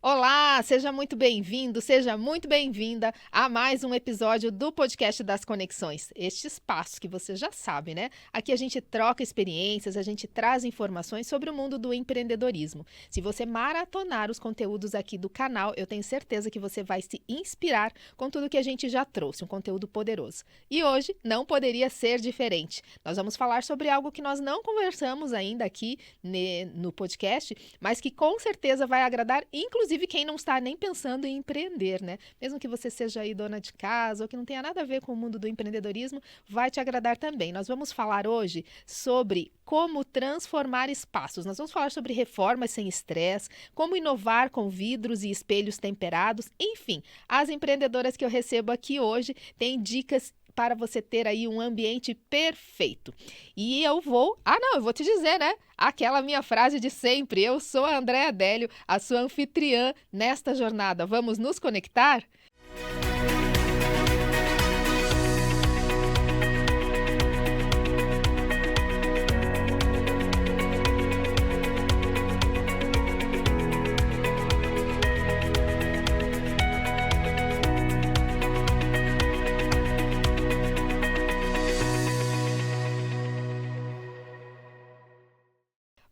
Olá, seja muito bem-vindo, seja muito bem-vinda a mais um episódio do podcast das Conexões. Este espaço que você já sabe, né? Aqui a gente troca experiências, a gente traz informações sobre o mundo do empreendedorismo. Se você maratonar os conteúdos aqui do canal, eu tenho certeza que você vai se inspirar com tudo que a gente já trouxe, um conteúdo poderoso. E hoje não poderia ser diferente. Nós vamos falar sobre algo que nós não conversamos ainda aqui no podcast, mas que com certeza vai agradar, inclusive quem não está nem pensando em empreender, né? Mesmo que você seja aí dona de casa ou que não tenha nada a ver com o mundo do empreendedorismo, vai te agradar também. Nós vamos falar hoje sobre como transformar espaços. Nós vamos falar sobre reformas sem estresse, como inovar com vidros e espelhos temperados, enfim, as empreendedoras que eu recebo aqui hoje têm dicas para você ter aí um ambiente perfeito. E eu vou te dizer, né? Aquela minha frase de sempre, eu sou a Andréa Délio, a sua anfitriã nesta jornada. Vamos nos conectar?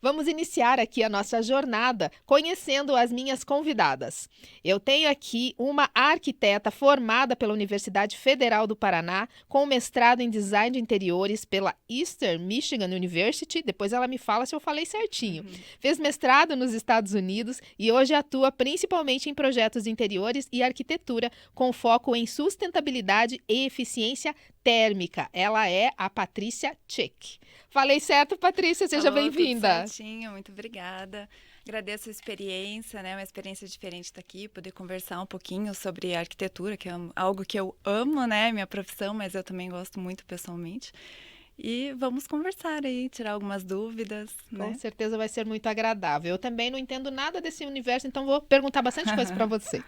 Vamos iniciar aqui a nossa jornada conhecendo as minhas convidadas. Eu tenho aqui uma arquiteta formada pela Universidade Federal do Paraná, com mestrado em Design de Interiores pela Eastern Michigan University. Depois ela me fala se eu falei certinho. Fez mestrado nos Estados Unidos e hoje atua principalmente em projetos de interiores e arquitetura, com foco em sustentabilidade e eficiência térmica. Ela é a Patrícia Check. Falei certo, Patrícia? Seja bem-vinda. Tudo certinho, muito obrigada. Agradeço a experiência, né? Uma experiência diferente estar aqui, poder conversar um pouquinho sobre arquitetura, que é algo que eu amo, né? Minha profissão, mas eu também gosto muito pessoalmente. E vamos conversar aí, tirar algumas dúvidas, né? Com certeza vai ser muito agradável. Eu também não entendo nada desse universo, então vou perguntar bastante coisa para você.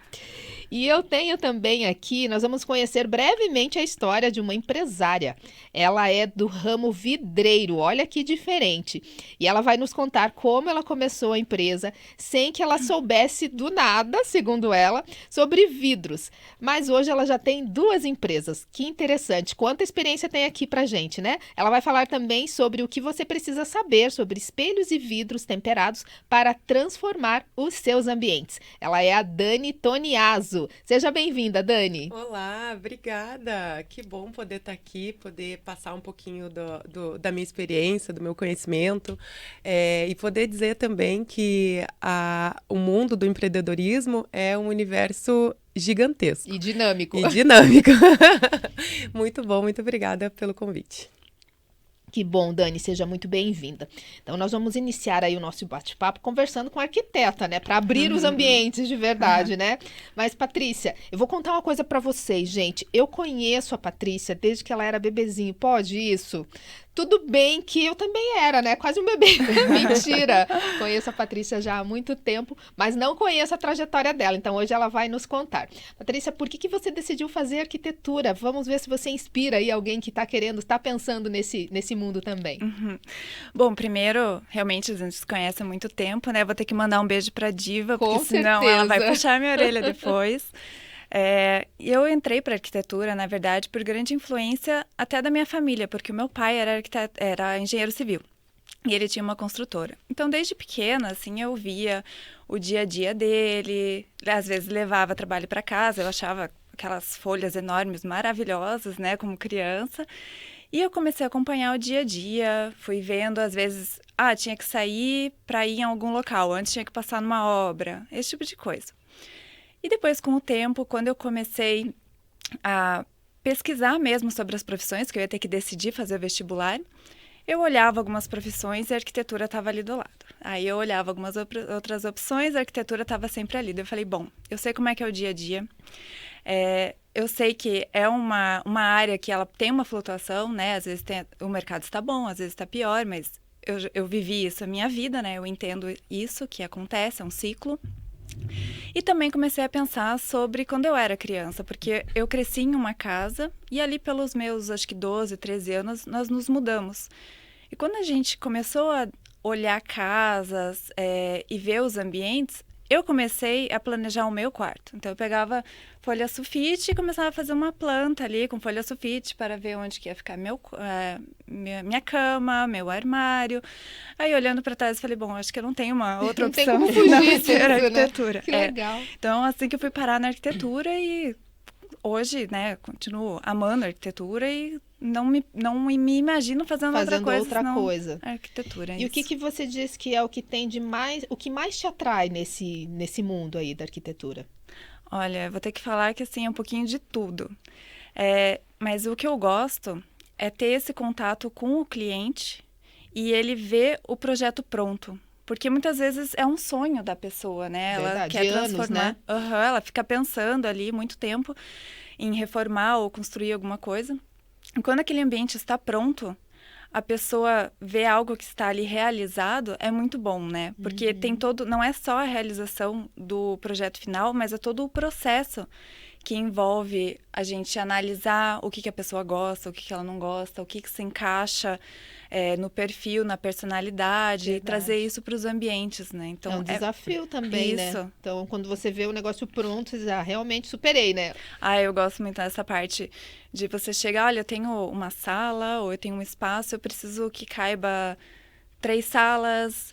E eu tenho também aqui, nós vamos conhecer brevemente a história de uma empresária. Ela é do ramo vidreiro, olha que diferente. E ela vai nos contar como ela começou a empresa, sem que ela soubesse do nada, segundo ela, sobre vidros. Mas hoje ela já tem 2 empresas. Que interessante. Quanta experiência tem aqui pra gente, né? Ela vai falar também sobre o que você precisa saber sobre espelhos e vidros temperados para transformar os seus ambientes. Ela é a Dani Toniaso. Seja bem-vinda, Dani. Olá, obrigada. Que bom poder estar aqui, poder passar um pouquinho da minha experiência, do meu conhecimento, e poder dizer também que o mundo do empreendedorismo é um universo gigantesco. E dinâmico. Muito bom, muito obrigada pelo convite. Que bom, Dani, seja muito bem-vinda. Então, nós vamos iniciar aí o nosso bate-papo conversando com a arquiteta, né? Para abrir os ambientes de verdade, né? Mas, Patrícia, eu vou contar uma coisa para vocês, gente. Eu conheço a Patrícia desde que ela era bebezinho. Pode isso? Tudo bem que eu também era, né? Quase um bebê. Mentira! Conheço a Patrícia já há muito tempo, mas não conheço a trajetória dela. Então, hoje ela vai nos contar. Patrícia, por que você decidiu fazer arquitetura? Vamos ver se você inspira aí alguém que está pensando nesse mundo também. Bom, primeiro, realmente a gente se conhece há muito tempo, né? Vou ter que mandar um beijo pra Diva, Com porque senão certeza. ela vai puxar minha orelha depois. Eu entrei para arquitetura, na verdade, por grande influência até da minha família, porque o meu pai era engenheiro civil e ele tinha uma construtora. Então, desde pequena, assim, eu via o dia a dia dele, às vezes levava trabalho para casa, eu achava aquelas folhas enormes, maravilhosas, né, como criança. E eu comecei a acompanhar o dia a dia, fui vendo, às vezes, tinha que sair para ir em algum local, antes tinha que passar numa obra, esse tipo de coisa. E depois, com o tempo, quando eu comecei a pesquisar mesmo sobre as profissões, que eu ia ter que decidir fazer vestibular, eu olhava algumas profissões e a arquitetura estava ali do lado. Aí eu olhava algumas outras opções, a arquitetura estava sempre ali. Eu falei, bom, eu sei como é que é o dia a dia, eu sei que é uma área que ela tem uma flutuação, né? Às vezes o mercado está bom, às vezes está pior, mas eu vivi isso a minha vida, né? Eu entendo isso que acontece, é um ciclo. E também comecei a pensar sobre quando eu era criança, porque eu cresci em uma casa e ali pelos meus, acho que 12, 13 anos, nós nos mudamos. E quando a gente começou a olhar casas e ver os ambientes, eu comecei a planejar o meu quarto. Então, eu pegava folha sulfite e começava a fazer uma planta ali com folha sulfite para ver onde que ia ficar minha cama, meu armário. Aí, olhando para trás, eu falei, bom, acho que eu não tenho uma outra Não tem opção como fugir a disso, ser né? arquitetura. Que legal. Então, assim que eu fui parar na arquitetura e hoje, né, continuo amando a arquitetura e não me imagino fazendo outra coisa. Arquitetura. E o que você diz que é o que tem de mais, o que mais te atrai nesse mundo aí da arquitetura? Olha, vou ter que falar que assim é um pouquinho de tudo. Mas o que eu gosto é ter esse contato com o cliente e ele ver o projeto pronto. Porque muitas vezes é um sonho da pessoa, né? Ela Verdade, quer anos, transformar. né? Ela fica pensando ali muito tempo em reformar ou construir alguma coisa. E quando aquele ambiente está pronto, a pessoa vê algo que está ali realizado, é muito bom, né? Porque tem não é só a realização do projeto final, mas é todo o processo que envolve a gente analisar o que a pessoa gosta, o que ela não gosta, o que se encaixa no perfil, na personalidade, e trazer isso para os ambientes, né? Então, é um desafio também, isso. né? Então, quando você vê o negócio pronto, você diz, realmente superei, né? Eu gosto muito dessa parte de você chegar, olha, eu tenho uma sala, ou eu tenho um espaço, eu preciso que caiba 3 salas,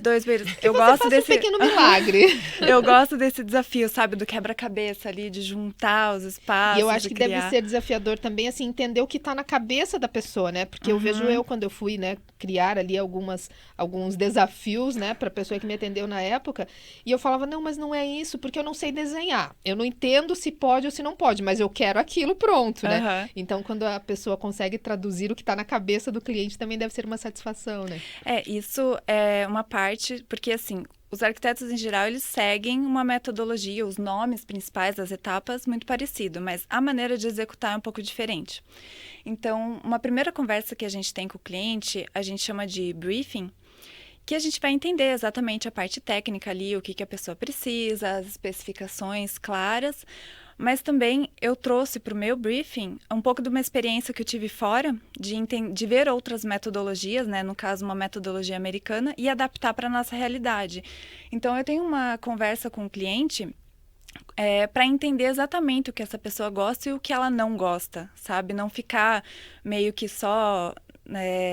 2 banheiros. Eu gosto desse um pequeno milagre. Eu gosto desse desafio, sabe, do quebra-cabeça ali, de juntar os espaços. E eu acho que criar. deve ser desafiador também, assim, entender o que está na cabeça da pessoa, né? Porque eu vejo quando eu fui, né, criar ali alguns desafios, né, para a pessoa que me atendeu na época, e eu falava, não, mas não é isso, porque eu não sei desenhar. Eu não entendo se pode ou se não pode, mas eu quero aquilo pronto, né? Então, quando a pessoa consegue traduzir o que está na cabeça do cliente, também deve ser uma satisfação, né? Isso é uma parte, porque assim, os arquitetos em geral, eles seguem uma metodologia, os nomes principais das etapas, muito parecido, mas a maneira de executar é um pouco diferente. Então, uma primeira conversa que a gente tem com o cliente, a gente chama de briefing, que a gente vai entender exatamente a parte técnica ali, o que a pessoa precisa, as especificações claras, mas também eu trouxe para o meu briefing um pouco de uma experiência que eu tive fora, de ver outras metodologias, né? No caso, uma metodologia americana, e adaptar para a nossa realidade. Então, eu tenho uma conversa com o cliente para entender exatamente o que essa pessoa gosta e o que ela não gosta, sabe? Não ficar meio que só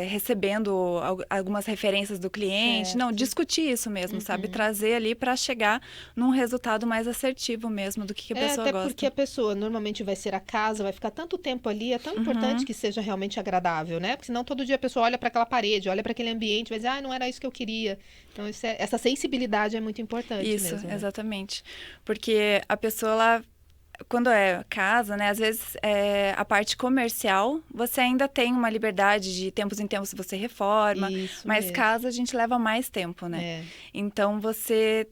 recebendo algumas referências do cliente. Não, discutir isso mesmo, sabe? Trazer ali para chegar num resultado mais assertivo mesmo do que a pessoa gosta. Até porque a pessoa normalmente vai ser a casa, vai ficar tanto tempo ali, é tão importante que seja realmente agradável, né? Porque senão todo dia a pessoa olha para aquela parede, olha para aquele ambiente, vai dizer, não era isso que eu queria. Então, essa sensibilidade é muito importante mesmo. Isso, exatamente. Porque a pessoa, ela quando é casa, né, às vezes a parte comercial, você ainda tem uma liberdade de tempos em tempos você reforma, mas mesmo. Casa a gente leva mais tempo, né? Então você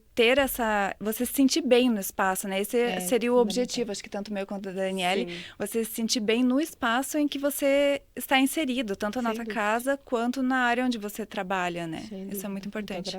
você se sentir bem no espaço, né? Esse seria o objetivo, acho que tanto meu quanto da Daniele, você se sentir bem no espaço em que você está inserido, tanto na nossa casa quanto na área onde você trabalha, né? Isso é muito importante.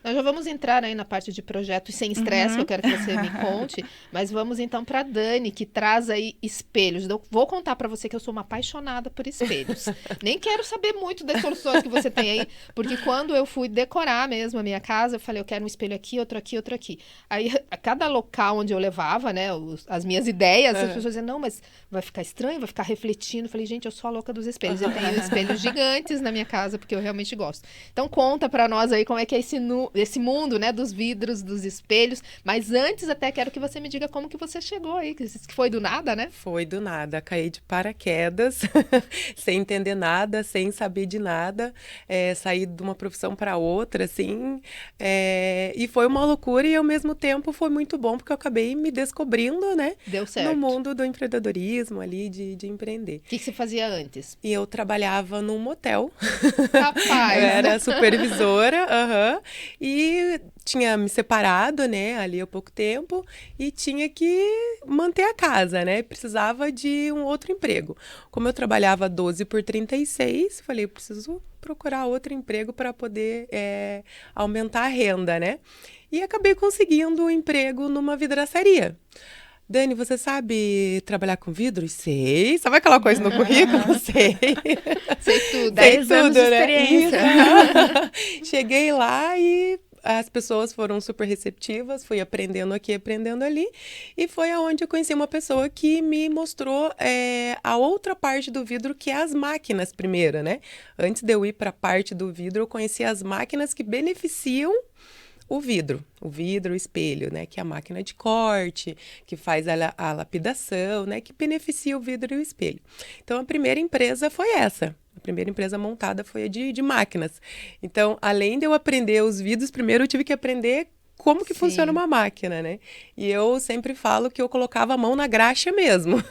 Nós já vamos entrar aí na parte de projetos sem estresse, que eu quero que você me conte, mas vamos então para a Dani, que traz aí espelhos. Eu vou contar para você que eu sou uma apaixonada por espelhos. Nem quero saber muito das soluções que você tem aí, porque quando eu fui decorar mesmo a minha casa, eu falei, eu quero um espelho aqui, outro aqui. Aí, a cada local onde eu levava, né, as minhas ideias, as pessoas diziam, não, mas vai ficar estranho, vai ficar refletindo. Eu falei, gente, eu sou a louca dos espelhos. Eu tenho espelhos gigantes na minha casa, porque eu realmente gosto. Então, conta pra nós aí como é que é esse mundo, né, dos vidros, dos espelhos. Mas antes, até quero que você me diga como que você chegou aí, que foi do nada, né? Foi do nada, caí de paraquedas, sem entender nada, sem saber de nada, saí de uma profissão para outra, assim, e foi uma loucura e ao mesmo tempo foi muito bom, porque eu acabei me descobrindo, né? Deu certo. No mundo do empreendedorismo ali, de empreender. O que você fazia antes? E eu trabalhava num motel. Rapaz! Eu era supervisora, e tinha me separado, né, ali há pouco tempo, e tinha que manter a casa, né? Precisava de um outro emprego. Como eu trabalhava 12 por 36, falei, eu preciso procurar outro emprego para poder aumentar a renda, né? E acabei conseguindo um emprego numa vidraçaria. Dani, você sabe trabalhar com vidros? Sei. Sabe aquela coisa no currículo? Sei. Sei tudo. 10 anos de experiência. Cheguei lá e as pessoas foram super receptivas, fui aprendendo aqui, aprendendo ali, e foi aonde eu conheci uma pessoa que me mostrou a outra parte do vidro, que é as máquinas primeiro, né? Antes de eu ir para a parte do vidro, eu conheci as máquinas que beneficiam o vidro, o espelho, né? Que é a máquina de corte, que faz a lapidação, né? Que beneficia o vidro e o espelho. Então, a primeira empresa foi essa. A primeira empresa montada foi a de máquinas. Então, além de eu aprender os vidros, primeiro eu tive que aprender como que funciona uma máquina, né? E eu sempre falo que eu colocava a mão na graxa mesmo.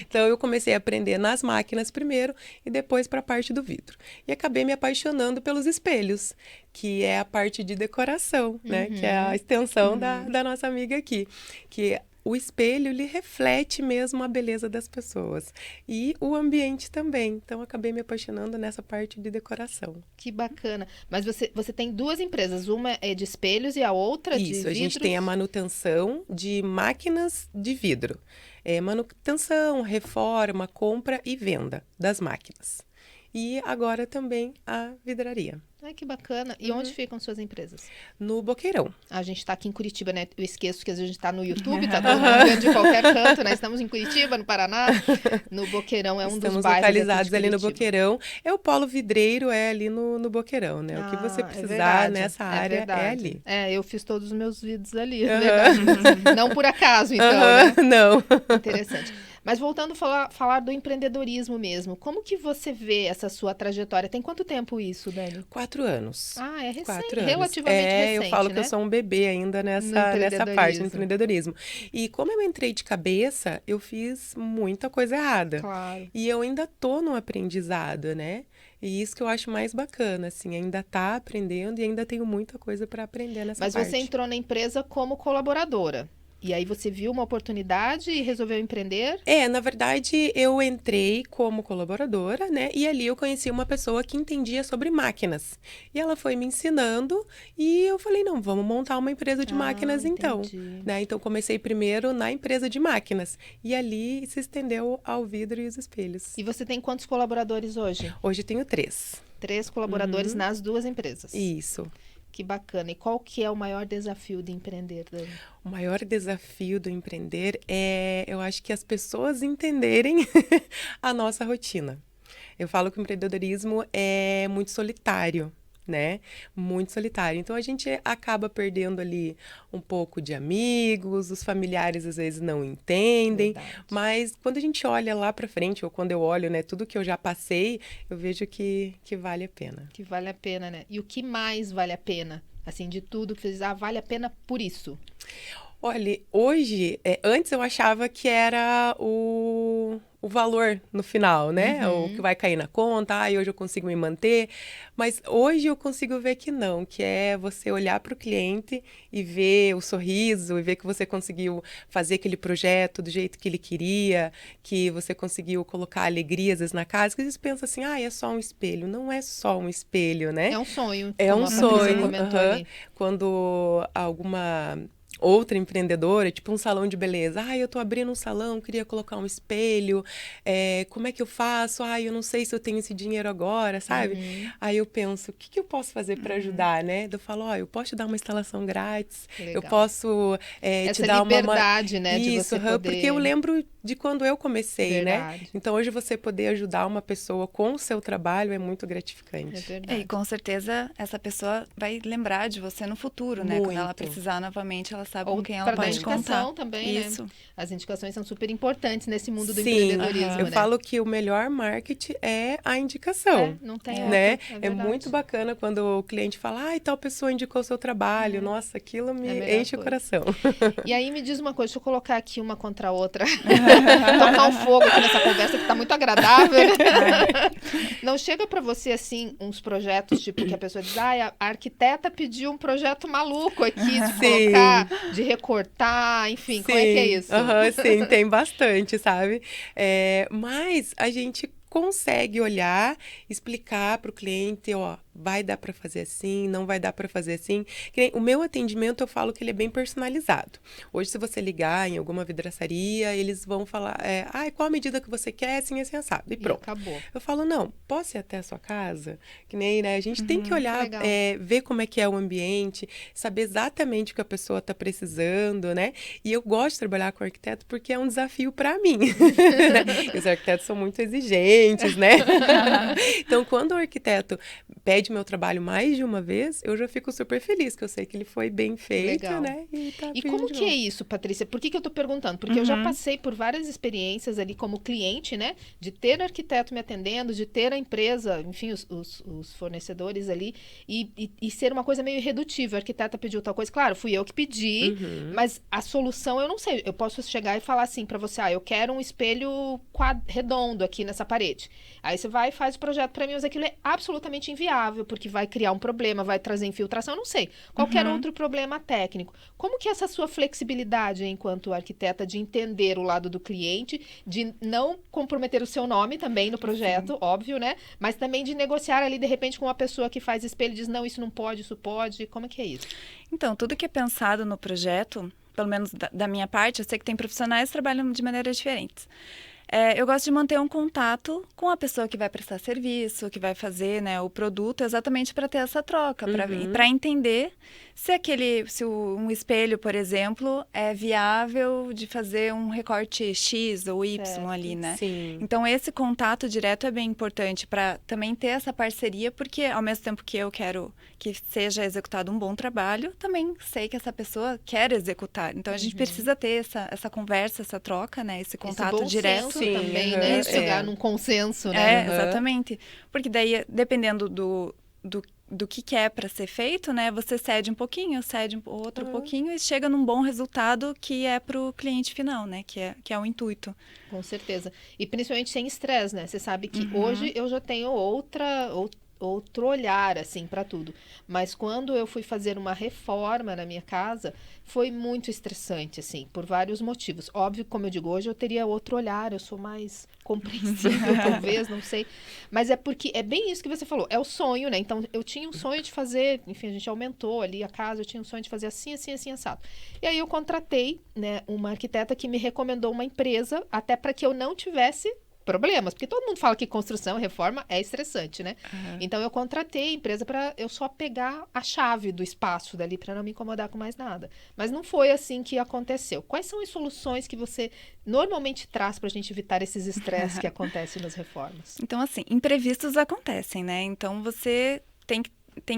Então, eu comecei a aprender nas máquinas primeiro e depois para a parte do vidro. E acabei me apaixonando pelos espelhos, que é a parte de decoração, né? Que é a extensão da nossa amiga aqui. Que o espelho, ele reflete mesmo a beleza das pessoas. E o ambiente também. Então, acabei me apaixonando nessa parte de decoração. Que bacana. Mas você tem duas empresas. Uma é de espelhos e a outra de vidros? Isso, a gente tem a manutenção de máquinas de vidro. Manutenção, reforma, compra e venda das máquinas. E agora também a vidraria. Ai, que bacana. E onde ficam suas empresas? No Boqueirão. A gente está aqui em Curitiba, né? Eu esqueço que às vezes a gente está no YouTube, tá todo mundo vendo de qualquer canto, né? Estamos em Curitiba, no Paraná. No Boqueirão é um dos bairros. Estamos localizados ali no Boqueirão. É o polo vidreiro, é ali no Boqueirão, né? O que você precisar nessa área é ali. Eu fiz todos os meus vídeos ali, é verdade. Não por acaso, então, né? Não. Interessante. Mas voltando a falar do empreendedorismo mesmo, como que você vê essa sua trajetória? Tem quanto tempo isso, Dani? 4 anos. Ah, é recente, 4 anos. Relativamente recente, eu falo né? que eu sou um bebê ainda nessa parte do empreendedorismo. E como eu entrei de cabeça, eu fiz muita coisa errada. Claro. E eu ainda tô no aprendizado, né? E isso que eu acho mais bacana, assim, ainda tá aprendendo e ainda tenho muita coisa para aprender nessa parte. Mas você entrou na empresa como colaboradora. E aí você viu uma oportunidade e resolveu empreender? Na verdade, eu entrei como colaboradora, né? E ali eu conheci uma pessoa que entendia sobre máquinas. E ela foi me ensinando e eu falei, não, vamos montar uma empresa de máquinas então. Né? Então, comecei primeiro na empresa de máquinas. E ali se estendeu ao vidro e os espelhos. E você tem quantos colaboradores hoje? Hoje tenho 3. 3 colaboradores nas duas empresas. Isso. Que bacana. E qual que é o maior desafio de empreender, Dani? O maior desafio do empreender eu acho que as pessoas entenderem a nossa rotina. Eu falo que o empreendedorismo é muito solitário, né? Muito solitário. Então, a gente acaba perdendo ali um pouco de amigos, os familiares às vezes não entendem, mas quando a gente olha lá para frente, ou quando eu olho, né, tudo que eu já passei, eu vejo que vale a pena. Que vale a pena, né? E o que mais vale a pena? Assim, de tudo que você diz, vale a pena por isso? Olha, hoje, antes eu achava que era o valor no final, né? O que vai cair na conta, hoje eu consigo me manter. Mas hoje eu consigo ver que não, que é você olhar para o cliente e ver o sorriso, e ver que você conseguiu fazer aquele projeto do jeito que ele queria, que você conseguiu colocar alegria às vezes na casa, que às vezes pensa assim, é só um espelho. Não é só um espelho, né? É um sonho. É um sonho. Ali. Quando alguma outra empreendedora, tipo um salão de beleza. Eu tô abrindo um salão, queria colocar um espelho. Como é que eu faço? Eu não sei se eu tenho esse dinheiro agora, sabe? Aí eu penso, o que eu posso fazer para ajudar, né? Eu falo, eu posso te dar uma instalação grátis. Eu posso te dar uma... Essa liberdade, né? Isso, de você poder... porque eu lembro de quando eu comecei, Verdade. né? Então, hoje você poder ajudar uma pessoa com o seu trabalho é muito gratificante. É verdade. E com certeza essa pessoa vai lembrar de você no futuro, né? Muito. Quando ela precisar novamente, ela sabe com quem ela para dar pode indicação contar. também, Isso. né? As indicações são super importantes nesse mundo do Sim, empreendedorismo, eu né? falo que o melhor marketing é a indicação. Não tem né? outro, É muito bacana quando o cliente fala, tal pessoa indicou o seu trabalho. Nossa, aquilo me enche o coração. E aí me diz uma coisa, deixa eu colocar aqui uma contra a outra. Tocar um fogo aqui nessa conversa que tá muito agradável. Não chega para você, assim, uns projetos, tipo, que a pessoa diz, a arquiteta pediu um projeto maluco aqui de colocar, de recortar, enfim, como é que é isso? Sim, tem bastante, sabe? Mas a gente consegue olhar, explicar para o cliente, vai dar para fazer assim, não vai dar para fazer assim. O meu atendimento, eu falo que ele é bem personalizado. Hoje, se você ligar em alguma vidraçaria, eles vão falar, qual a medida que você quer, assim, assim, assado. E pronto. Acabou. Eu falo, não, posso ir até a sua casa? Que nem, né? A gente tem que olhar, legal. ver como é que é o ambiente, saber exatamente o que a pessoa está precisando, né? E eu gosto de trabalhar com arquiteto porque é um desafio para mim. E os arquitetos são muito exigentes, né? Então, quando o arquiteto pede meu trabalho mais de uma vez, eu já fico super feliz, que eu sei que ele foi bem feito, Legal. né? E como que é isso, Patrícia? Por que eu tô perguntando? Porque eu já passei por várias experiências ali como cliente, né? De ter arquiteto me atendendo, de ter a empresa, enfim, os fornecedores ali, e ser uma coisa meio irredutível. A arquiteta pediu tal coisa. Claro, fui eu que pedi, mas a solução eu não sei. Eu posso chegar e falar assim pra você, eu quero um espelho redondo aqui nessa parede. Aí você vai e faz o projeto pra mim, mas aquilo é absolutamente inviável, porque vai criar um problema, vai trazer infiltração, eu não sei. Qualquer outro problema técnico. Como que é essa sua flexibilidade enquanto arquiteta de entender o lado do cliente, de não comprometer o seu nome também no projeto, óbvio, né? Mas também de negociar ali, de repente, com uma pessoa que faz espelho e diz, não, isso não pode, isso pode. Como é que é isso? Então, tudo que é pensado no projeto, pelo menos da minha parte, eu sei que tem profissionais que trabalham de maneiras diferentes. Eu gosto de manter um contato com a pessoa que vai prestar serviço, que vai fazer, né, o produto, exatamente para ter essa troca, para entender se um espelho, por exemplo, é viável de fazer um recorte X ou Y ali, né? Sim. Então, esse contato direto é bem importante para também ter essa parceria, porque ao mesmo tempo que eu quero que seja executado um bom trabalho, também sei que essa pessoa quer executar. Então, a gente precisa ter essa conversa, essa troca, né? Esse contato bom direto. Senso também, né? Chegar num consenso, né? Exatamente. Porque daí, dependendo do que é para ser feito, né? Você cede um pouquinho, cede outro pouquinho e chega num bom resultado que é para o cliente final, né? Que é o intuito. Com certeza. E principalmente sem estresse, né? Você sabe que hoje eu já tenho outro olhar, assim, para tudo. Mas quando eu fui fazer uma reforma na minha casa, foi muito estressante, assim, por vários motivos. Óbvio, como eu digo, hoje eu teria outro olhar, eu sou mais compreensível, talvez, não sei. Mas é porque, é bem isso que você falou, é o sonho, né? Então, eu tinha um sonho de fazer, enfim, a gente aumentou ali a casa, eu tinha um sonho de fazer assim, assim, assim, assado. E aí eu contratei, né, uma arquiteta que me recomendou uma empresa, até para que eu não tivesse problemas, porque todo mundo fala que construção, reforma é estressante, né? Então eu contratei a empresa para eu só pegar a chave do espaço dali para não me incomodar com mais nada. Mas não foi assim que aconteceu. Quais são as soluções que você normalmente traz para a gente evitar esses estresses que acontecem nas reformas? Então, assim, imprevistos acontecem, né? Então você tem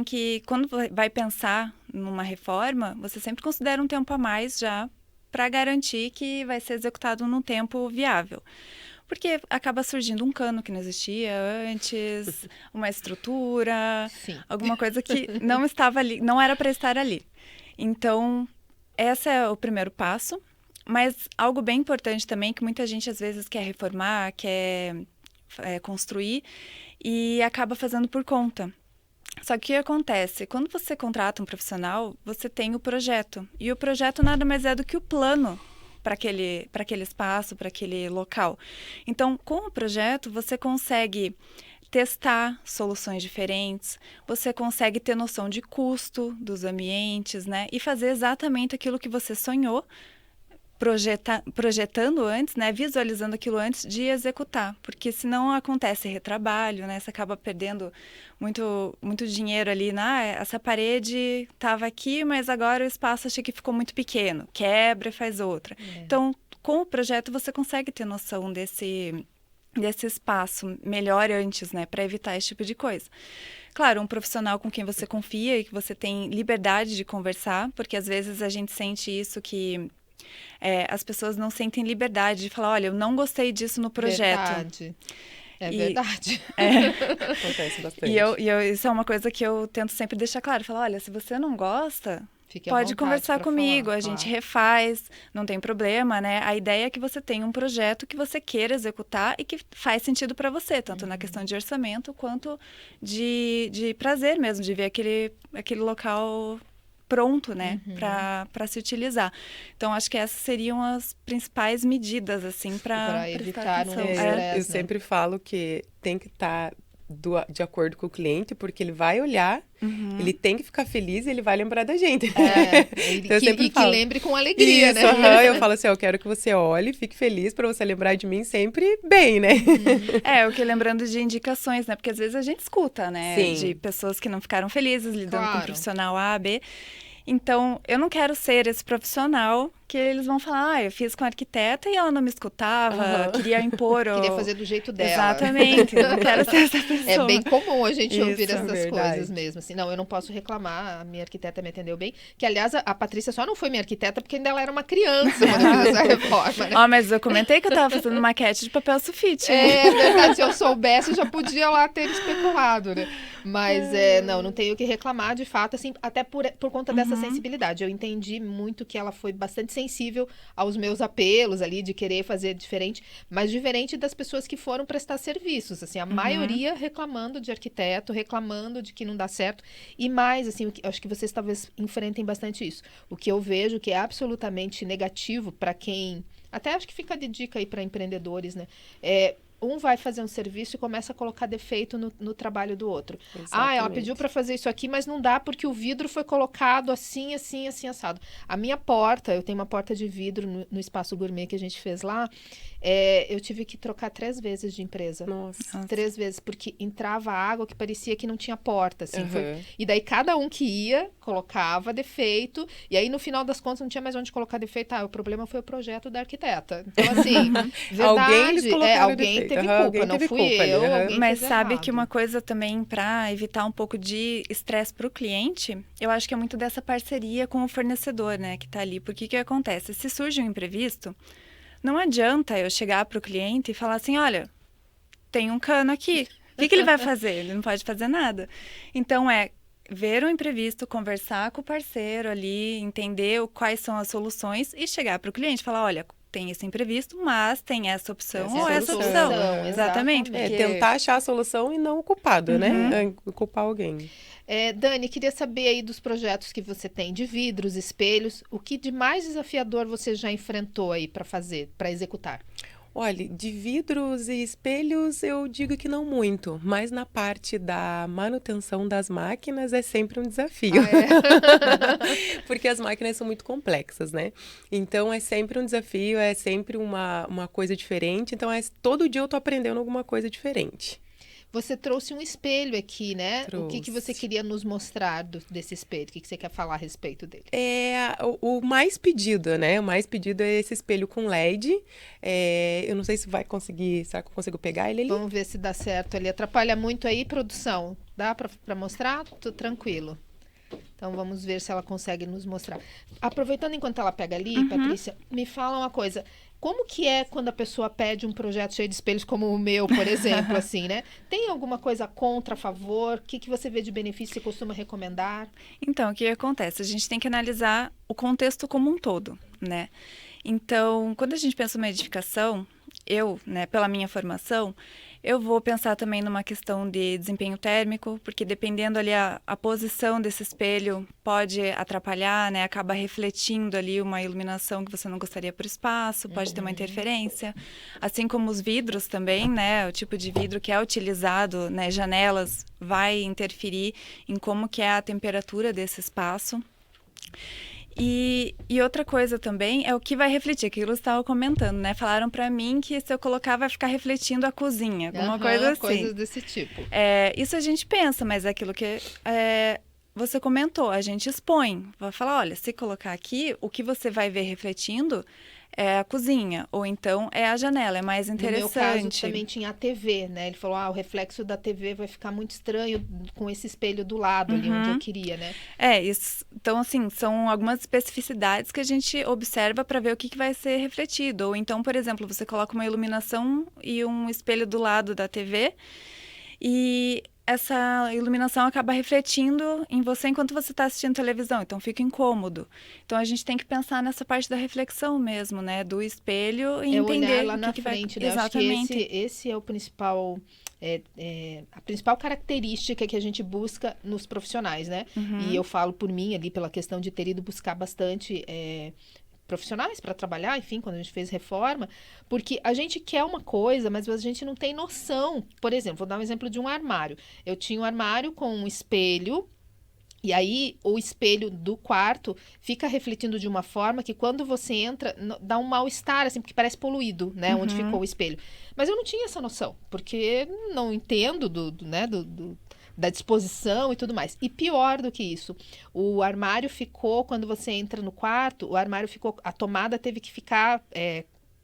que quando vai pensar numa reforma, você sempre considera um tempo a mais já para garantir que vai ser executado num tempo viável. Porque acaba surgindo um cano que não existia antes, uma estrutura, alguma coisa que não estava ali, não era para estar ali. Então, esse é o primeiro passo. Mas algo bem importante também, que muita gente às vezes quer reformar, quer construir e acaba fazendo por conta. Só que o que acontece? Quando você contrata um profissional, você tem o projeto. E o projeto nada mais é do que o plano para aquele espaço, para aquele local. Então, com o projeto, você consegue testar soluções diferentes, você consegue ter noção de custo dos ambientes, né? E fazer exatamente aquilo que você sonhou, projetando antes, né? Visualizando aquilo antes de executar. Porque senão acontece retrabalho, né? Você acaba perdendo muito dinheiro ali. Essa parede estava aqui, mas agora o espaço achei que ficou muito pequeno. Quebra e faz outra. Então, com o projeto, você consegue ter noção desse espaço melhor antes, né? Para evitar esse tipo de coisa. Claro, um profissional com quem você confia e que você tem liberdade de conversar, porque às vezes a gente sente isso que as pessoas não sentem liberdade de falar, olha, eu não gostei disso no projeto. Verdade. Verdade. Acontece bastante. Isso é uma coisa que eu tento sempre deixar claro. Falar, olha, se você não gosta, pode conversar comigo, a gente refaz, não tem problema, né? A ideia é que você tenha um projeto que você queira executar e que faz sentido para você, tanto na questão de orçamento quanto de prazer mesmo, de ver aquele local pronto, né, para se utilizar. Então, acho que essas seriam as principais medidas, assim, para evitar um estresse. Eu sempre falo que tem que estar de acordo com o cliente, porque ele vai olhar, ele tem que ficar feliz e ele vai lembrar da gente. Então, que lembre com alegria, isso, né? Eu falo assim, eu quero que você olhe, fique feliz para você lembrar de mim sempre bem, né? O que lembrando de indicações, né? Porque às vezes a gente escuta, né? Sim. De pessoas que não ficaram felizes lidando com Claro. um profissional A, B. Então, eu não quero ser esse profissional que eles vão falar, eu fiz com a arquiteta e ela não me escutava, queria impor. Queria fazer do jeito dela. Exatamente, não quero ser essa pessoa. É bem comum a gente ouvir Isso, essas verdade. coisas mesmo. Assim, não, eu não posso reclamar, a minha arquiteta me atendeu bem. Que, aliás, a Patrícia só não foi minha arquiteta porque ainda ela era uma criança quando eu fiz essa reforma, né? Mas eu comentei que eu tava fazendo maquete de papel sulfite. É verdade, se eu soubesse, eu já podia lá ter especulado, né? Mas, não tenho o que reclamar, de fato, assim, até por conta dessa sensibilidade. Eu entendi muito que ela foi bastante sensível aos meus apelos ali, de querer fazer diferente, mas diferente das pessoas que foram prestar serviços, assim, a maioria reclamando de arquiteto, reclamando de que não dá certo, e mais, assim, acho que vocês talvez enfrentem bastante isso. O que eu vejo que é absolutamente negativo para quem... Até acho que fica de dica aí para empreendedores, né? Um vai fazer um serviço e começa a colocar defeito no trabalho do outro. Exatamente. Ela pediu para fazer isso aqui, mas não dá porque o vidro foi colocado assim, assim, assim, assado. A minha porta, eu tenho uma porta de vidro no Espaço Gourmet que a gente fez lá, eu tive que trocar 3 vezes de empresa. Nossa. 3 vezes, porque entrava água que parecia que não tinha porta, assim. Uhum. E daí cada um que ia, colocava defeito, e aí no final das contas não tinha mais onde colocar defeito. O problema foi o projeto da arquiteta. Então, assim, verdade, alguém teve culpa, não fui eu, alguém Mas fez sabe errado. que uma coisa também para evitar um pouco de estresse para o cliente, eu acho que é muito dessa parceria com o fornecedor, né, que tá ali. Porque que acontece? Se surge um imprevisto, não adianta eu chegar para o cliente e falar assim, olha, tem um cano aqui, o que ele vai fazer? Ele não pode fazer nada. Então, ver o imprevisto, conversar com o parceiro ali, entender quais são as soluções e chegar para o cliente e falar, olha, tem esse imprevisto, mas tem essa opção ou essa opção. Exatamente. Porque... tentar achar a solução e não o culpado, né? Culpar alguém. Dani, queria saber aí dos projetos que você tem de vidros, espelhos, o que de mais desafiador você já enfrentou aí para fazer, para executar? Olha, de vidros e espelhos eu digo que não muito, mas na parte da manutenção das máquinas é sempre um desafio. Porque as máquinas são muito complexas, né? Então é sempre um desafio, é sempre uma coisa diferente, então todo dia eu tô aprendendo alguma coisa diferente. Você trouxe um espelho aqui, né? Trouxe. O que você queria nos mostrar desse espelho? O que você quer falar a respeito dele? O mais pedido, né? O mais pedido é esse espelho com LED. Eu não sei se vai conseguir... Será que eu consigo pegar ele ali? Vamos ver se dá certo ali. Atrapalha muito aí, produção? Dá para mostrar? Tô tranquilo. Então, vamos ver se ela consegue nos mostrar. Aproveitando enquanto ela pega ali, Patrícia, me fala uma coisa. Como que é quando a pessoa pede um projeto cheio de espelhos como o meu, por exemplo, assim, né? Tem alguma coisa contra, a favor? O que você vê de benefício e costuma recomendar? Então, o que acontece? A gente tem que analisar o contexto como um todo, né? Então, quando a gente pensa numa edificação, né, pela minha formação, eu vou pensar também numa questão de desempenho térmico, porque dependendo ali a posição desse espelho pode atrapalhar, né? Acaba refletindo ali uma iluminação que você não gostaria para o espaço, pode ter uma interferência. Assim como os vidros também, né? O tipo de vidro que é utilizado, né? Janelas, vai interferir em como que é a temperatura desse espaço. E outra coisa também é o que vai refletir, aquilo que você estava comentando, né? Falaram para mim que se eu colocar vai ficar refletindo a cozinha, alguma coisa assim. Coisas desse tipo. Isso a gente pensa, mas é aquilo que você comentou, a gente expõe. Vai falar, olha, se colocar aqui, o que você vai ver refletindo é a cozinha, ou então é a janela, é mais interessante. No meu caso, também tinha a TV, né? Ele falou, o reflexo da TV vai ficar muito estranho com esse espelho do lado ali, onde eu queria, né? Então, assim, são algumas especificidades que a gente observa para ver o que vai ser refletido. Ou então, por exemplo, você coloca uma iluminação e um espelho do lado da TV e essa iluminação acaba refletindo em você enquanto você está assistindo televisão, então fica incômodo. Então a gente tem que pensar nessa parte da reflexão mesmo, né, do espelho e entender olhar lá na frente, né? Exatamente. Acho que esse é o principal, a principal característica que a gente busca nos profissionais, né? E eu falo por mim ali pela questão de ter ido buscar bastante profissionais para trabalhar, enfim, quando a gente fez reforma, porque a gente quer uma coisa, mas a gente não tem noção. Por exemplo, vou dar um exemplo de um armário. Eu tinha um armário com um espelho, e aí o espelho do quarto fica refletindo de uma forma que quando você entra, dá um mal-estar, assim, porque parece poluído, né? Onde ficou o espelho. Mas eu não tinha essa noção, porque não entendo da disposição e tudo mais. E pior do que isso, o armário ficou, quando você entra no quarto, a tomada teve que ficar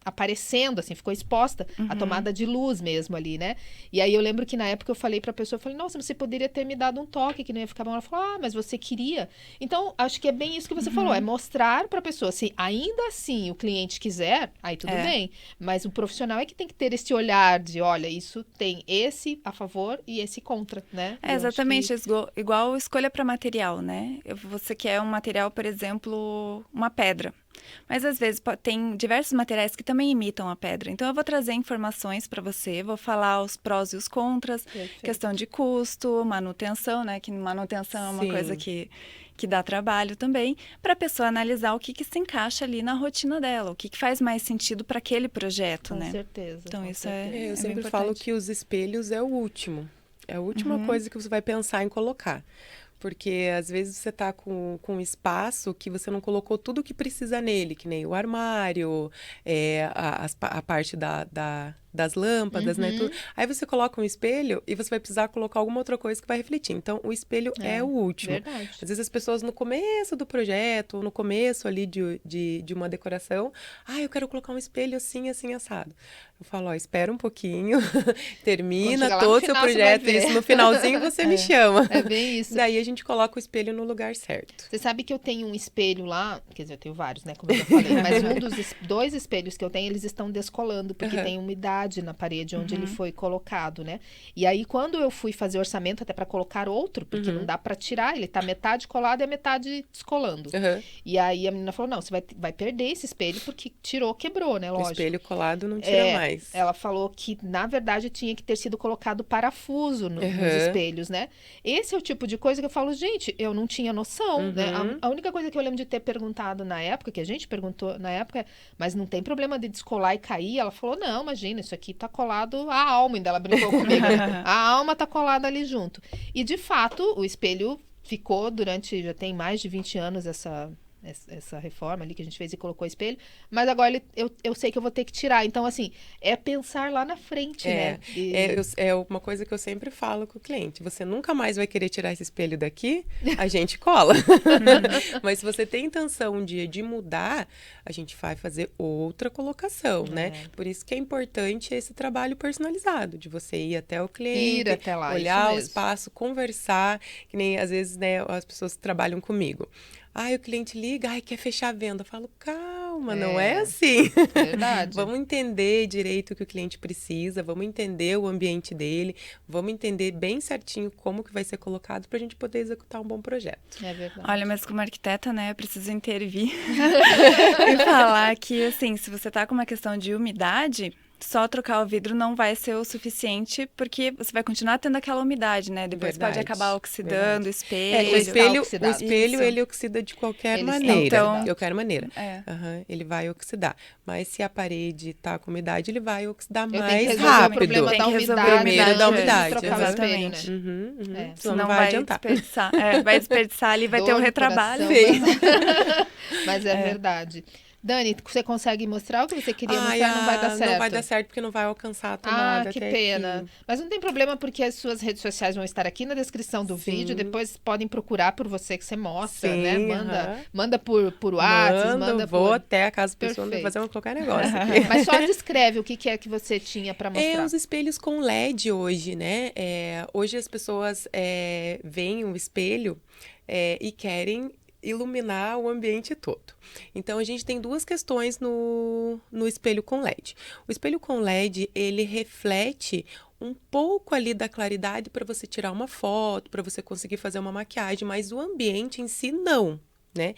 aparecendo, assim, ficou exposta a tomada de luz mesmo ali, né? E aí eu lembro que na época eu falei pra pessoa, eu falei, nossa, você poderia ter me dado um toque que não ia ficar bom. Ela falou, mas você queria? Então, acho que é bem isso que você falou, é mostrar pra pessoa, se ainda assim o cliente quiser, aí tudo bem, mas o profissional é que tem que ter esse olhar de, olha, isso tem esse a favor e esse contra, né? Exatamente, igual escolha para material, né? Você quer um material, por exemplo, uma pedra. Mas às vezes tem diversos materiais que também imitam a pedra. Então eu vou trazer informações para você, vou falar os prós e os contras, questão de custo, manutenção, né? Que manutenção é uma coisa que dá trabalho também, para a pessoa analisar o que se encaixa ali na rotina dela, o que faz mais sentido para aquele projeto, né? Com certeza. Então isso Eu é sempre bem falo importante. que os espelhos é o último. É a última coisa que você vai pensar em colocar. Porque, às vezes, você está com um espaço que você não colocou tudo o que precisa nele, que nem o armário, a parte das lâmpadas, né? Tudo. Aí você coloca um espelho e você vai precisar colocar alguma outra coisa que vai refletir. Então, o espelho é o último. Verdade. Às vezes, as pessoas, no começo do projeto, ou no começo ali de uma decoração, eu quero colocar um espelho assim, assim, assado. Eu falo, espera um pouquinho, termina todo o seu projeto, isso no finalzinho você me chama. É bem isso. Daí a gente coloca o espelho no lugar certo. Você sabe que eu tenho um espelho lá, quer dizer, eu tenho vários, né, como eu já falei, mas um dos dois espelhos que eu tenho, eles estão descolando, porque tem umidade na parede onde ele foi colocado, né? E aí, quando eu fui fazer orçamento até para colocar outro, porque não dá para tirar, ele tá metade colado e a metade descolando. E aí a menina falou, não, você vai perder esse espelho, porque tirou, quebrou, né, lógico. O espelho colado não tira mais. Ela falou que, na verdade, tinha que ter sido colocado parafuso nos espelhos, né? Esse é o tipo de coisa que eu falo, gente, eu não tinha noção, né? A única coisa que eu lembro de ter perguntado na época, que a gente perguntou na época, mas não tem problema de descolar e cair? Ela falou, não, imagina, isso aqui tá colado a alma, ainda ela brincou comigo, né? A alma tá colada ali junto. E, de fato, o espelho ficou já tem mais de 20 anos essa reforma ali que a gente fez e colocou o espelho, mas agora eu sei que eu vou ter que tirar. Então, assim, é pensar lá na frente, né? É uma coisa que eu sempre falo com o cliente. Você nunca mais vai querer tirar esse espelho daqui, a gente cola. Mas se você tem intenção um dia de mudar, a gente vai fazer outra colocação, né? Por isso que é importante esse trabalho personalizado, de você ir até o cliente, ir até lá, olhar o espaço, conversar, que nem às vezes, né, as pessoas que trabalham comigo. O cliente liga, quer fechar a venda. Eu falo, calma, não é assim. Verdade. Vamos entender direito o que o cliente precisa, vamos entender o ambiente dele, vamos entender bem certinho como que vai ser colocado para a gente poder executar um bom projeto. É verdade. Olha, mas como arquiteta, né, eu preciso intervir e falar que, assim, se você tá com uma questão de umidade, só trocar o vidro não vai ser o suficiente, porque você vai continuar tendo aquela umidade, né? Depois pode acabar oxidando o espelho. O espelho, ele oxida de qualquer maneira. Então, de qualquer maneira. Ele vai oxidar. Mas se a parede tá com umidade, ele vai oxidar mais rápido. O problema da umidade. Primeiro da umidade. Exatamente. Senão não vai adiantar. Desperdiçar. Vai desperdiçar ali, vai ter um retrabalho. Mas é verdade. Dani, você consegue mostrar o que você queria mostrar? Não vai dar certo. Não vai dar certo porque não vai alcançar a tomada. Que pena. Aqui. Mas não tem problema porque as suas redes sociais vão estar aqui na descrição do vídeo. Depois podem procurar por você que você mostra, né? Manda por WhatsApp, vou até a casa da pessoa fazer qualquer negócio aqui. Mas só descreve o que é que você tinha para mostrar. Os espelhos com LED hoje, né? Hoje as pessoas veem o espelho e querem iluminar o ambiente todo. Então, a gente tem duas questões no espelho com LED. O espelho com LED, ele reflete um pouco ali da claridade para você tirar uma foto, para você conseguir fazer uma maquiagem, mas o ambiente em si, não. né?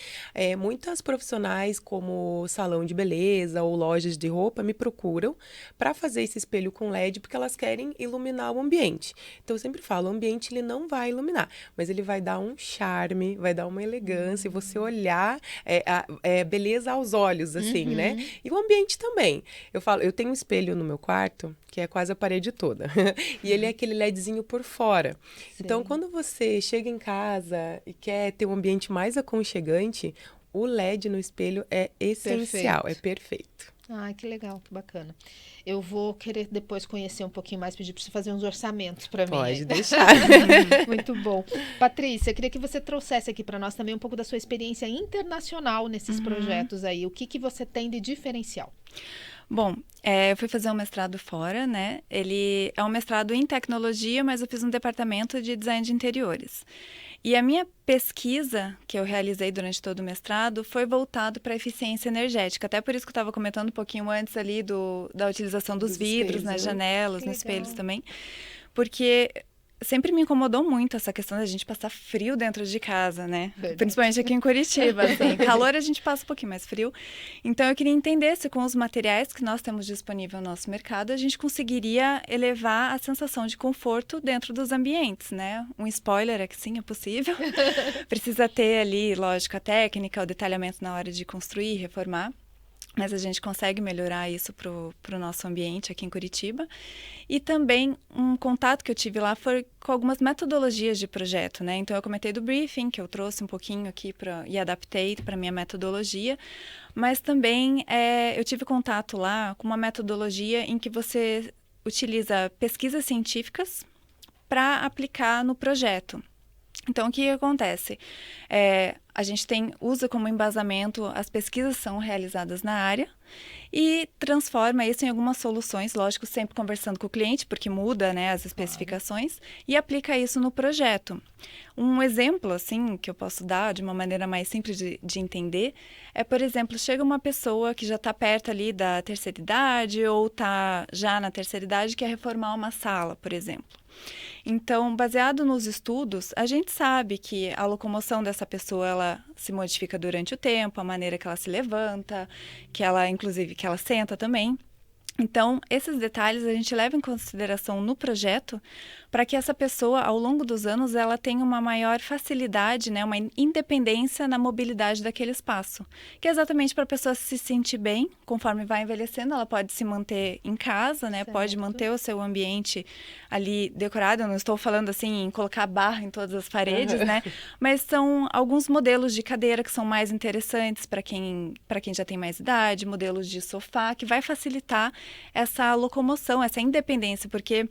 Muitas profissionais, como salão de beleza ou lojas de roupa, me procuram para fazer esse espelho com LED porque elas querem iluminar o ambiente. Então, eu sempre falo, o ambiente ele não vai iluminar, mas ele vai dar um charme, vai dar uma elegância, e você olhar beleza aos olhos, assim, né? E o ambiente também. Eu falo, eu tenho um espelho no meu quarto, que é quase a parede toda. E ele é aquele LEDzinho por fora. Sim. Então, quando você chega em casa e quer ter um ambiente mais aconchegante, o LED no espelho é essencial, é perfeito. Ah, que legal, que bacana. Eu vou querer depois conhecer um pouquinho mais, pedir para você fazer uns orçamentos para mim. Pode aí. deixar. Muito bom. Patrícia, eu queria que você trouxesse aqui para nós também um pouco da sua experiência internacional nesses projetos aí. O que você tem de diferencial? Bom, eu fui fazer um mestrado fora, né? Ele é um mestrado em tecnologia, mas eu fiz um departamento de design de interiores. E a minha pesquisa que eu realizei durante todo o mestrado foi voltado para a eficiência energética. Até por isso que eu estava comentando um pouquinho antes ali da utilização dos vidros espelhos, nas né? janelas, Que nos legal. espelhos também. Porque sempre me incomodou muito essa questão da gente passar frio dentro de casa, né? Verdade. Principalmente aqui em Curitiba, assim. Calor a gente passa um pouquinho mais frio. Então, eu queria entender se com os materiais que nós temos disponível no nosso mercado, a gente conseguiria elevar a sensação de conforto dentro dos ambientes, né? Um spoiler é que sim, é possível. Precisa ter ali, lógico, a técnica, o detalhamento na hora de construir, reformar. Mas a gente consegue melhorar isso para o nosso ambiente aqui em Curitiba. E também um contato que eu tive lá foi com algumas metodologias de projeto, né? Então, eu comentei do briefing, que eu trouxe um pouquinho aqui e adaptei para a minha metodologia. Mas também eu tive contato lá com uma metodologia em que você utiliza pesquisas científicas para aplicar no projeto. Então, o que acontece? A gente usa como embasamento as pesquisas que são realizadas na área e transforma isso em algumas soluções, lógico, sempre conversando com o cliente, porque muda, né, as especificações, e aplica isso no projeto. Um exemplo, assim, que eu posso dar de uma maneira mais simples de entender, por exemplo, chega uma pessoa que já está perto ali da terceira idade ou está já na terceira idade e quer reformar uma sala, por exemplo. Então, baseado nos estudos, a gente sabe que a locomoção dessa pessoa, ela se modifica durante o tempo, a maneira que ela se levanta, inclusive, que ela senta também. Então, esses detalhes a gente leva em consideração no projeto para que essa pessoa, ao longo dos anos, ela tenha uma maior facilidade, né, uma independência na mobilidade daquele espaço. Que é exatamente para a pessoa se sentir bem, conforme vai envelhecendo, ela pode se manter em casa, né, pode manter o seu ambiente ali decorado. Eu não estou falando assim em colocar barra em todas as paredes, né, mas são alguns modelos de cadeira que são mais interessantes para quem já tem mais idade, modelos de sofá, que vai facilitar essa locomoção, essa independência, porque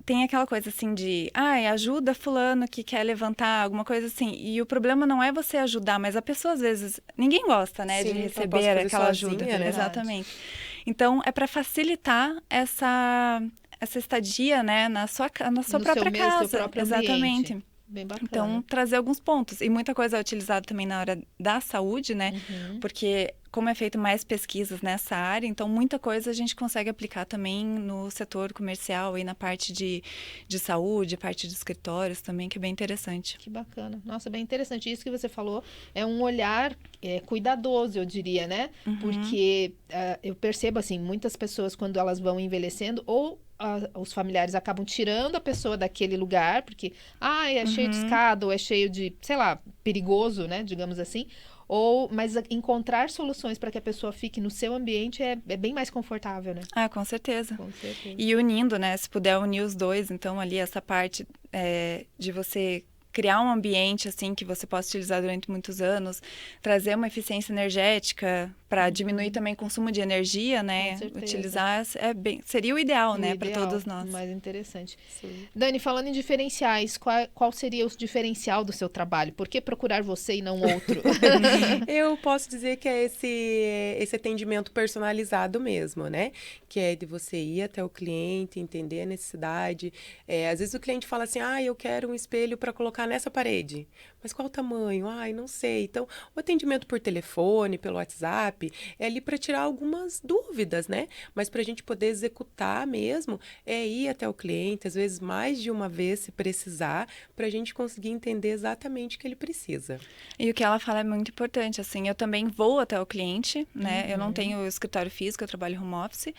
tem aquela coisa assim de, ajuda fulano que quer levantar, alguma coisa assim. E o problema não é você ajudar, mas a pessoa às vezes, ninguém gosta, né, Sim, de eu receber posso fazer aquela sozinha, ajuda. né? Exatamente. Então, é para facilitar essa estadia, né, na sua própria casa. Seu próprio Exatamente. ambiente. Bem bacana. Então, trazer alguns pontos. E muita coisa é utilizada também na área da saúde, né? Porque como é feito mais pesquisas nessa área, então muita coisa a gente consegue aplicar também no setor comercial e na parte de saúde, parte de escritórios também, que é bem interessante. Que bacana. Nossa, bem interessante. Isso que você falou é um olhar cuidadoso, eu diria, né? Porque eu percebo, assim, muitas pessoas, quando elas vão envelhecendo, ou os familiares acabam tirando a pessoa daquele lugar, porque, é cheio de escada, ou é cheio de, sei lá, perigoso, né? Digamos assim. Mas encontrar soluções para que a pessoa fique no seu ambiente é bem mais confortável, né? Com certeza. Com certeza. E unindo, né? Se puder unir os dois, então ali essa parte de você criar um ambiente assim que você possa utilizar durante muitos anos, trazer uma eficiência energética para diminuir também o consumo de energia, né? Com certeza. Utilizar seria o ideal, né, para todos nós. Mais interessante. Sim. Dani, falando em diferenciais, qual seria o diferencial do seu trabalho? Por que procurar você e não outro? Eu posso dizer que é esse atendimento personalizado mesmo, né? Que é de você ir até o cliente, entender a necessidade. Às vezes o cliente fala assim, eu quero um espelho para colocar nessa parede. Mas qual o tamanho? Não sei. Então, o atendimento por telefone, pelo WhatsApp, WhatsApp, é ali para tirar algumas dúvidas, né? Mas para a gente poder executar mesmo, é ir até o cliente, às vezes mais de uma vez se precisar, para a gente conseguir entender exatamente o que ele precisa. E o que ela fala é muito importante, assim, eu também vou até o cliente, né? Eu não tenho escritório físico, eu trabalho home office,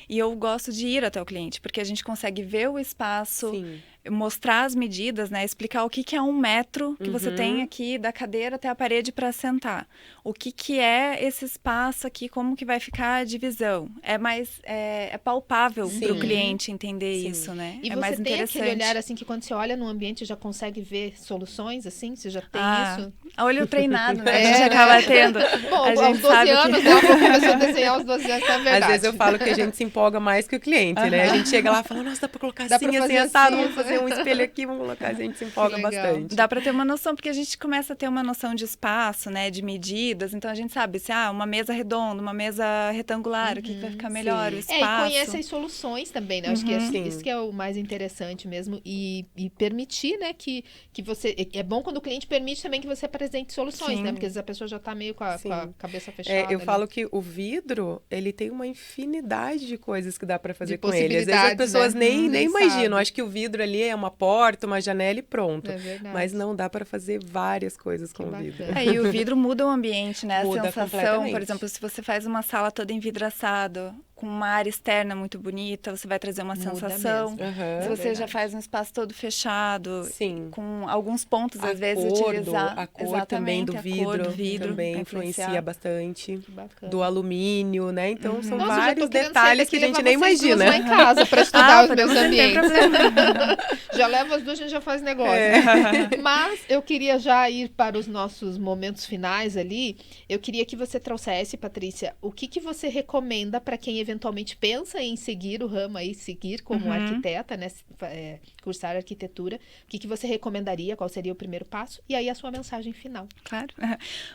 e eu gosto de ir até o cliente, porque a gente consegue ver o espaço, Sim. mostrar as medidas, né? Explicar o que é 1 metro que você tem aqui da cadeira até a parede para sentar. O que é esse espaço aqui, como que vai ficar a divisão. É palpável para o cliente entender Sim. isso, né? E é você mais tem interessante. aquele olhar assim que quando você olha no ambiente já consegue ver soluções assim? Você já tem isso? Olho treinado, né? A gente acaba tendo. Bom, a aos gente 12 sabe anos, que... né? Ela começou a desenhar aos 12 anos, é verdade. Às vezes eu falo que a gente se empolga mais que o cliente, né? A gente chega lá e fala, nossa, dá pra colocar Dá assim, pra assim, fazer assado, assim, vamos fazer um espelho aqui, vamos colocar, a gente se empolga legal. bastante. Dá para ter uma noção, porque a gente começa a ter uma noção de espaço, né, de medidas, então a gente sabe se uma mesa redonda, uma mesa retangular, o que vai ficar melhor, sim. o espaço. E conhece as soluções também, né? Acho que Sim. isso que é o mais interessante mesmo. E permitir, né, que você... É bom quando o cliente permite também que você apresente soluções, Sim. né? Porque às vezes a pessoa já tá meio com a cabeça É, fechada. eu ali. falo que o vidro, ele tem uma infinidade de coisas que dá para fazer De com ele. Às vezes as possibilidades, pessoas né? nem Nem imaginam. sabe. Acho que o vidro ali é uma porta, uma janela e pronto. É verdade. Mas não, dá para fazer várias coisas com o bacana. vidro. E o vidro muda o ambiente, né? Muda A sensação, completamente. por exemplo, se você faz uma sala toda envidraçada, com uma área externa muito bonita, você vai trazer uma Muda sensação. mesmo. Aham. Se você já faz um espaço todo fechado, Sim. com alguns pontos, A às vezes, cor utilizar a cor também do exatamente, a cor do vidro também vai influencia bastante. Que bacana. Do alumínio, né? Então são Nossa, já tô vários querendo detalhes sair que a daqui gente e nem levar vocês duas imagina. lá em casa para estudar os meus podemos, não tem ambientes. problema. Já leva as duas, a gente já faz negócio. Mas eu queria já ir para os nossos momentos finais ali. Eu queria que você trouxesse, Patrícia, o que você recomenda para quem eventualmente pensa em seguir o ramo aí, seguir como arquiteta, né? Cursar arquitetura. O que você recomendaria? Qual seria o primeiro passo? E aí a sua mensagem final. Claro.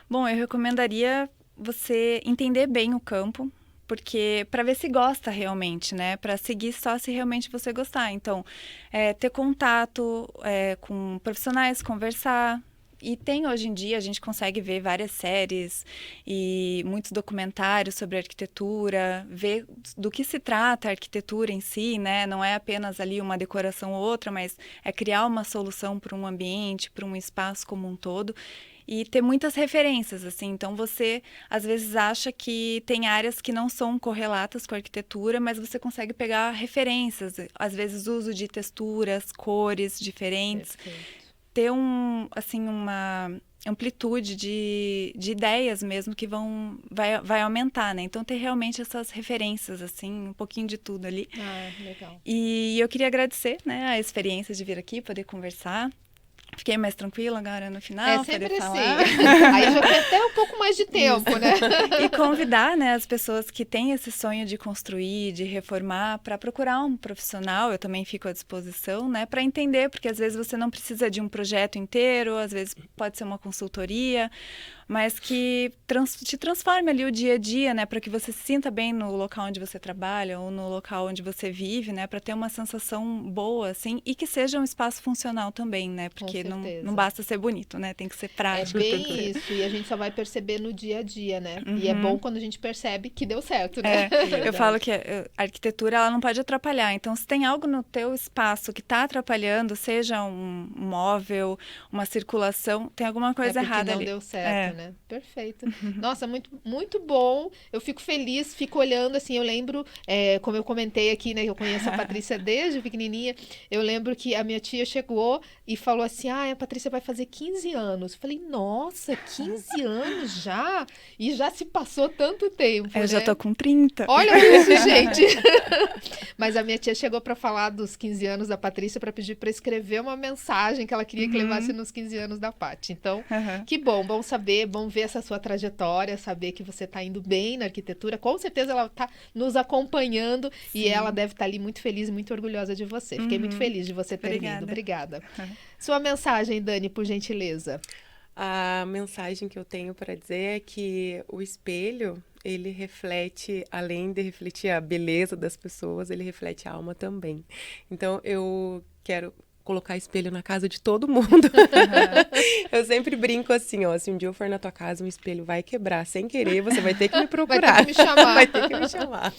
Bom, eu recomendaria você entender bem o campo, porque para ver se gosta realmente, né? Para seguir só se realmente você gostar. Então, ter contato com profissionais, conversar. E tem hoje em dia, a gente consegue ver várias séries e muitos documentários sobre arquitetura, ver do que se trata a arquitetura em si, né? Não é apenas ali uma decoração ou outra, mas é criar uma solução para um ambiente, para um espaço como um todo. E ter muitas referências, assim. Então, você, às vezes, acha que tem áreas que não são correlatas com a arquitetura, mas você consegue pegar referências. Às vezes, uso de texturas, cores diferentes. Perfeito. Ter uma amplitude de ideias mesmo que vai aumentar, né? Então, ter realmente essas referências, assim, um pouquinho de tudo ali. Legal. E eu queria agradecer, né, a experiência de vir aqui, poder conversar. Fiquei mais tranquila agora no final. É sempre poder assim. falar. Aí já tem até um pouco mais de tempo, né? E convidar, né, as pessoas que têm esse sonho de construir, de reformar, para procurar um profissional. Eu também fico à disposição, né, para entender, porque às vezes você não precisa de um projeto inteiro, às vezes pode ser uma consultoria, mas que te transforme ali o dia a dia, né, para que você se sinta bem no local onde você trabalha ou no local onde você vive, né, para ter uma sensação boa, assim, e que seja um espaço funcional também, né, porque não basta ser bonito, né, tem que ser prático. É bem isso, e a gente só vai perceber no dia a dia, né? E é bom quando a gente percebe que deu certo, né? Eu falo que a arquitetura, ela não pode atrapalhar, então se tem algo no teu espaço que está atrapalhando, seja um móvel, uma circulação, tem alguma coisa errada não ali. Deu certo, né? Perfeito. Nossa, muito, muito bom. Eu fico feliz, fico olhando, assim, eu lembro, como eu comentei aqui, né, eu conheço a Patrícia desde pequenininha, eu lembro que a minha tia chegou e falou assim, a Patrícia vai fazer 15 anos. Eu falei, nossa, 15 anos já? E já se passou tanto tempo, Eu né? já tô com 30. Olha isso, gente! Mas a minha tia chegou para falar dos 15 anos da Patrícia para pedir para escrever uma mensagem que ela queria que levasse nos 15 anos da Paty. Então, que bom saber, bom ver essa sua trajetória, saber que você está indo bem na arquitetura. Com certeza ela está nos acompanhando. Sim. E ela deve estar ali muito feliz e muito orgulhosa de você. Fiquei muito feliz de você ter vindo. Obrigada. Sua mensagem, Dani, por gentileza. A mensagem que eu tenho para dizer é que o espelho, ele reflete, além de refletir a beleza das pessoas, ele reflete a alma também. Então, eu quero colocar espelho na casa de todo mundo. Eu sempre brinco assim, ó, se um dia eu for na tua casa, um espelho vai quebrar sem querer, você vai ter que me procurar. Vai ter que me chamar. Vai ter que me chamar.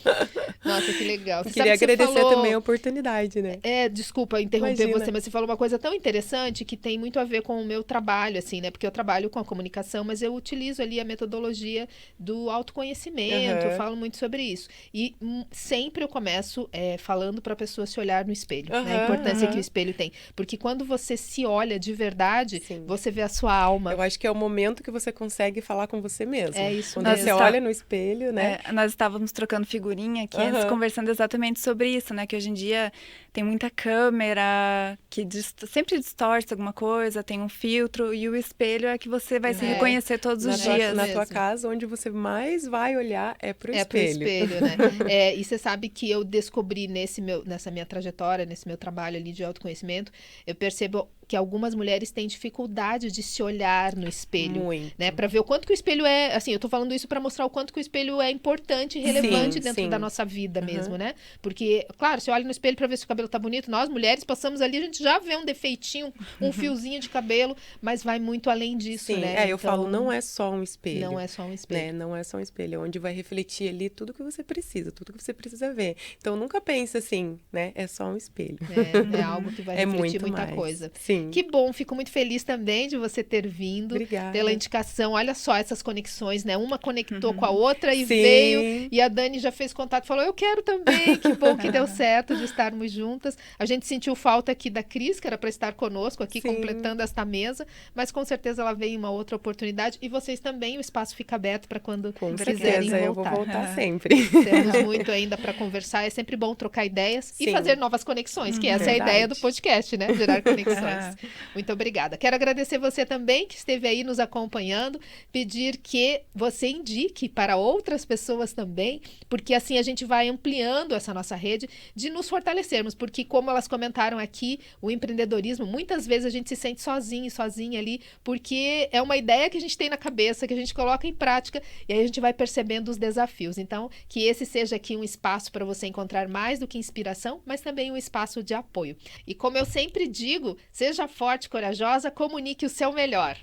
Nossa, que legal. Eu queria agradecer também a oportunidade, né? Desculpa interromper Imagina. você, mas você falou uma coisa tão interessante que tem muito a ver com o meu trabalho, assim, né? Porque eu trabalho com a comunicação, mas eu utilizo ali a metodologia do autoconhecimento, eu falo muito sobre isso. E sempre eu começo falando para a pessoa se olhar no espelho, né? A importância que o espelho tem. Porque quando você se olha de verdade, Sim. você vê a sua alma. Eu acho que é o momento que você consegue falar com você mesmo. É isso Quando mesmo. você olha no espelho, né? Nós estávamos trocando figurinha aqui antes, conversando exatamente sobre isso, né? Que hoje em dia tem muita câmera que sempre distorce alguma coisa, tem um filtro, e o espelho é que você vai se reconhecer todos os dias. Na tua casa, onde você mais vai olhar é pro espelho. É pro espelho, né? E você sabe que eu descobri nessa minha trajetória, nesse meu trabalho ali de autoconhecimento, eu percebo que algumas mulheres têm dificuldade de se olhar no espelho, Muito. né? Para ver o quanto que o espelho é, assim, eu tô falando isso para mostrar o quanto que o espelho é importante e relevante dentro da nossa vida mesmo, né? Porque, claro, você olha no espelho para ver se o cabelo tá bonito, nós mulheres passamos ali, a gente já vê um defeitinho, um fiozinho de cabelo, mas vai muito além disso, né? Eu falo, não é só um espelho. Não é só um espelho. Né? Não é só um espelho, é onde vai refletir ali tudo que você precisa, tudo que você precisa ver. Então, nunca pense assim, né? É só um espelho. É algo que vai refletir muita coisa. Sim. Que bom, fico muito feliz também de você ter vindo. Obrigada. Pela indicação. Olha só essas conexões, né? Uma conectou com a outra e Sim. veio. E a Dani já fez contato, falou, eu quero também. Que bom que deu certo de estarmos juntas. A gente sentiu falta aqui da Cris, que era para estar conosco aqui, completando esta mesa. Mas com certeza ela veio em uma outra oportunidade. E vocês também, o espaço fica aberto para quando quiserem voltar. Eu vou voltar sempre. Temos muito ainda para conversar. É sempre bom trocar ideias e fazer novas conexões, que essa é a ideia do podcast, né? Gerar conexões. Muito obrigada. Quero agradecer você também que esteve aí nos acompanhando, pedir que você indique para outras pessoas também, porque assim a gente vai ampliando essa nossa rede de nos fortalecermos, porque como elas comentaram aqui, o empreendedorismo, muitas vezes a gente se sente sozinho, sozinha ali, porque é uma ideia que a gente tem na cabeça, que a gente coloca em prática e aí a gente vai percebendo os desafios. Então, que esse seja aqui um espaço para você encontrar mais do que inspiração, mas também um espaço de apoio. E como eu sempre digo, seja forte, corajosa, comunique o seu melhor.